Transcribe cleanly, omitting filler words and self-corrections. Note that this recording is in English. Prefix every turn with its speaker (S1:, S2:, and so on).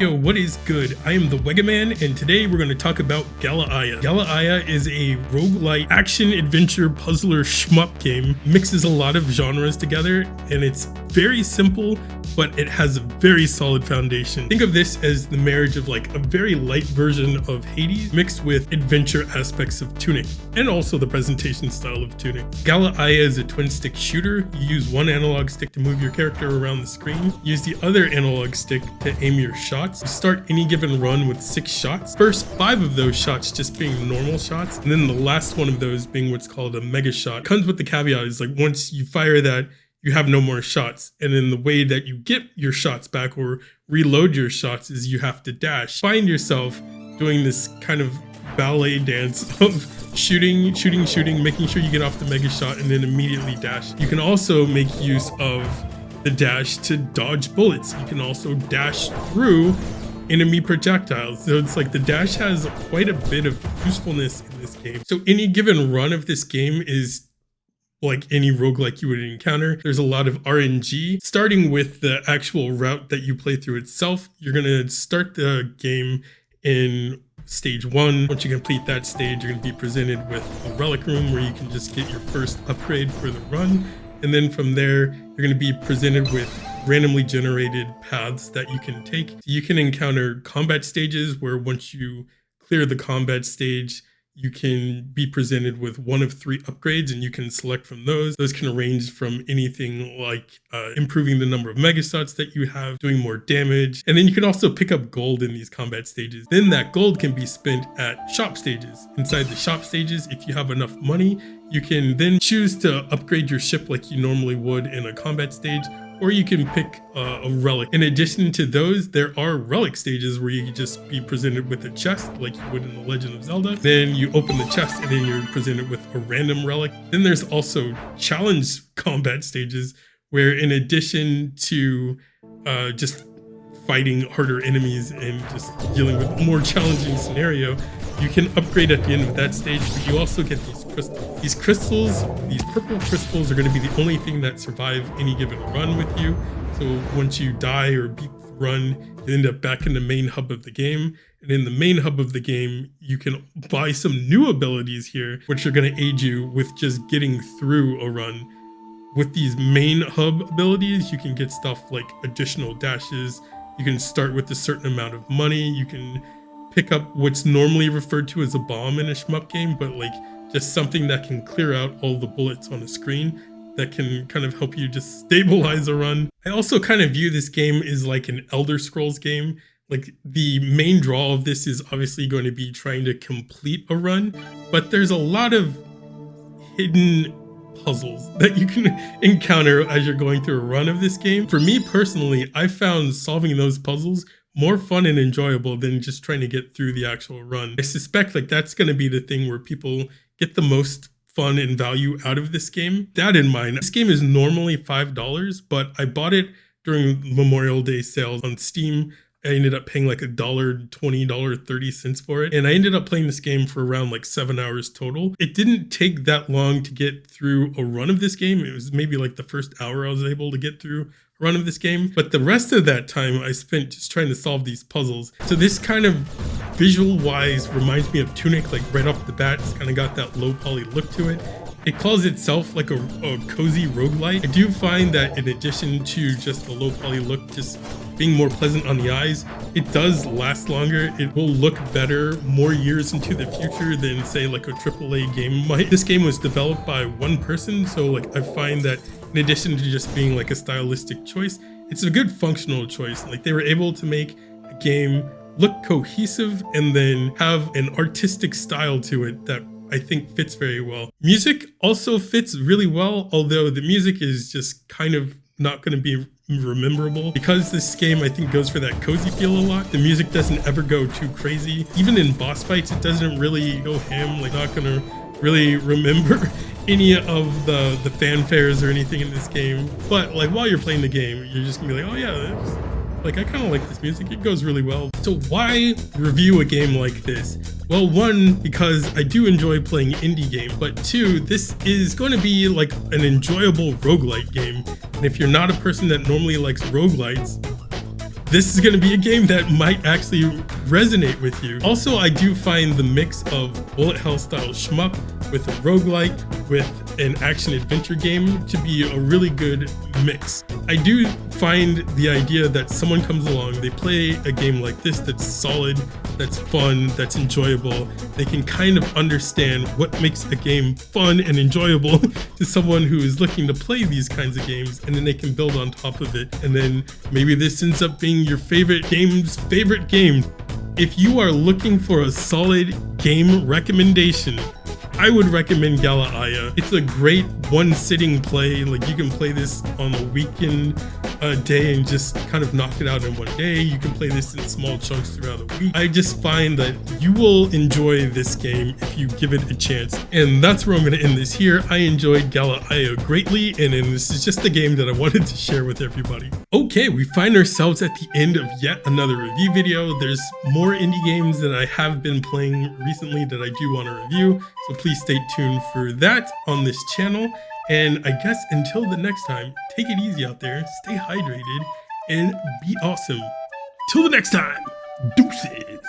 S1: Yo, what is good? I am the Wegaman, and today we're going to talk about Galaia. Galaia is a roguelite action-adventure puzzler shmup game. Mixes a lot of genres together, and it's very simple, but it has a very solid foundation. Think of this as the marriage of like a very light version of Hades mixed with adventure aspects of Tunic, and also the presentation style of Tunic. Galaia is a twin-stick shooter. You use one analog stick to move your character around the screen. Use the other analog stick to aim your shots. You start any given run with 6 shots. First 5 of those shots just being normal shots, and then the last one of those being what's called a mega shot. Comes with the caveat is like once you fire that, you have no more shots. And then the way that you get your shots back or reload your shots is you have to dash. Find yourself doing this kind of ballet dance of shooting, making sure you get off the mega shot and then immediately dash. You can also make use of the dash to dodge bullets. You can also dash through enemy projectiles. So it's like the dash has quite a bit of usefulness in this game. So any given run of this game is like any roguelike you would encounter. There's a lot of RNG. Starting with the actual route that you play through itself, you're gonna start the game in stage 1. Once you complete that stage, you're gonna be presented with a relic room where you can just get your first upgrade for the run. And then from there, you're going to be presented with randomly generated paths that you can take. You can encounter combat stages where once you clear the combat stage, you can be presented with one of 3 upgrades and you can select from those. Those can range from anything like improving the number of mega shots that you have, doing more damage. And then you can also pick up gold in these combat stages. Then that gold can be spent at shop stages. Inside the shop stages, if you have enough money, you can then choose to upgrade your ship like you normally would in a combat stage, or you can pick a relic. In addition to those, there are relic stages where you can just be presented with a chest like you would in The Legend of Zelda. Then you open the chest and then you're presented with a random relic. Then there's also challenge combat stages where in addition to just fighting harder enemies and just dealing with a more challenging scenario, you can upgrade at the end of that stage, but you also get these crystals. These crystals, these purple crystals, are going to be the only thing that survive any given run with you. So once you die or beat the run, you end up back in the main hub of the game. And in the main hub of the game, you can buy some new abilities here, which are going to aid you with just getting through a run. With these main hub abilities, you can get stuff like additional dashes. You can start with a certain amount of money. You can pick up what's normally referred to as a bomb in a shmup game, but like just something that can clear out all the bullets on a screen that can kind of help you just stabilize a run. I also kind of view this game as like an Elder Scrolls game. Like the main draw of this is obviously going to be trying to complete a run, but there's a lot of hidden puzzles that you can encounter as you're going through a run of this game. For me personally, I found solving those puzzles more fun and enjoyable than just trying to get through the actual run. I suspect like that's going to be the thing where people get the most fun and value out of this game. That in mind, this game is normally $5, but I bought it during Memorial Day sales on Steam. I ended up paying like $1.20, $1.30 for it. And I ended up playing this game for around like 7 hours total. It didn't take that long to get through a run of this game. It was maybe like the first hour I was able to get through run of this game, but the rest of that time I spent just trying to solve these puzzles. So this kind of visual wise reminds me of Tunic, like right off the bat. It's kind of got that low poly look to it. It calls itself like a cozy roguelite. I do find that in addition to just the low poly look just being more pleasant on the eyes, it does last longer. It will look better more years into the future than say like a AAA game might. This game was developed by one person, so like I find that in addition to just being like a stylistic choice, it's a good functional choice. Like they were able to make a game look cohesive and then have an artistic style to it that I think fits very well. Music also fits really well, although the music is just kind of not going to be rememberable. Because this game I think goes for that cozy feel a lot, the music doesn't ever go too crazy. Even in boss fights, it doesn't really go ham. Like not gonna really remember any of the fanfares or anything in this game. But like while you're playing the game, you're just gonna be like, oh yeah, that's, like I kind of like this music. It goes really well. So why review a game like this? Well, 1, because I do enjoy playing indie games, but 2, this is going to be like an enjoyable roguelite game. And if you're not a person that normally likes roguelites, this is going to be a game that might actually resonate with you. Also, I do find the mix of bullet hell style shmup with a roguelike with an action adventure game to be a really good mix. I do find the idea that someone comes along, they play a game like this that's solid, that's fun, that's enjoyable. They can kind of understand what makes a game fun and enjoyable to someone who is looking to play these kinds of games, and then they can build on top of it. And then maybe this ends up being your favorite game's favorite game. If you are looking for a solid game recommendation, I would recommend Galaia. It's a great one sitting play. Like, you can play this on a weekend day and just kind of knock it out in one day. You can play this in small chunks throughout the week. I just find that you will enjoy this game if you give it a chance. And that's where I'm going to end this here. I enjoyed Galaia greatly, and this is just the game that I wanted to share with everybody. Okay, we find ourselves at the end of yet another review video. There's more indie games that I have been playing recently that I do want to review, so please stay tuned for that on this channel. And I guess until the next time, take it easy out there, stay hydrated, and be awesome. Till the next time, deuces.